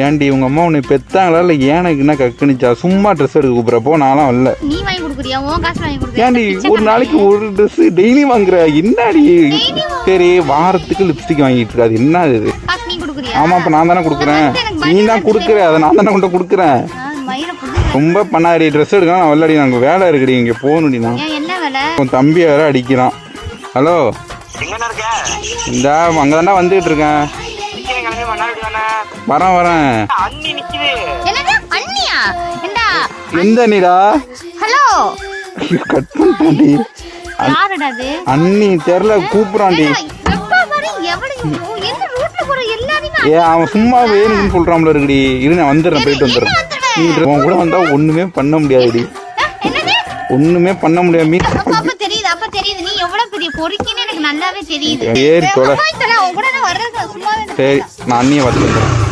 ஏன்டி உங்க அம்மா உன்னை பெத்தாங்களா இல்ல ஏனுக்கு என்ன கக்குனிச்சா? சும்மா ட்ரெஸ் எடுக்க கூப்பிடுறப்போ நான்லாம் வரல. நீ வாங்கி கொடுக்குறியா? உன் காசு வாங்கி கொடுக்குறியா? ஏன்டி ஒரு நாளைக்கு ஒரு ட்ரெஸ் டெய்லி வாங்குற? என்னடி? சரி வாரத்துக்கு லிப்ஸ்டிக் வாங்கிட்டு இருக்க, அது என்ன இது? காசு நீ கொடுக்குறியா? ஆமா, அப்ப நான் தானே கொடுக்குறேன். நீ தான் கொடுக்குற, அதை நான் தானே கொண்டு கொடுக்குறேன். ரொம்ப பண்ணாடி. ட்ரெஸ் எடுக்கலாம் நான் வரலடி, நாங்கள் வேலை இருக்குடி, இங்கே போகணுடி. நான் என்ன வேலை? உன் தம்பி வேற அடிக்கிறான். ஹலோ, இந்த அங்கே தாண்டா வந்துகிட்டு இருக்கேன். வரேன். எந்த நீடா? Hello, cut பண்ணிட்டாண்டி. யாருடா அது? அண்ணி தெரியல, கூப்பிடாண்டி. அவன் சும்மா வேணும்னு சொல்றான்ல இருக்குடி. இரு நான் வந்துடுறேன், போயிட்டு வந்துடுறேன். நீ உன் கூட வந்தா ஒண்ணுமே பண்ண முடியாதுடி, ஒண்ணுமே பண்ண முடியாது. மீ தெரியுது, அப்ப தெரியுது நீ எவ்வளவு பெரிய பொறுக்கின்னு எனக்கு நல்லாவே தெரியுது. சரி நான் அண்ணியை பார்த்துட்டு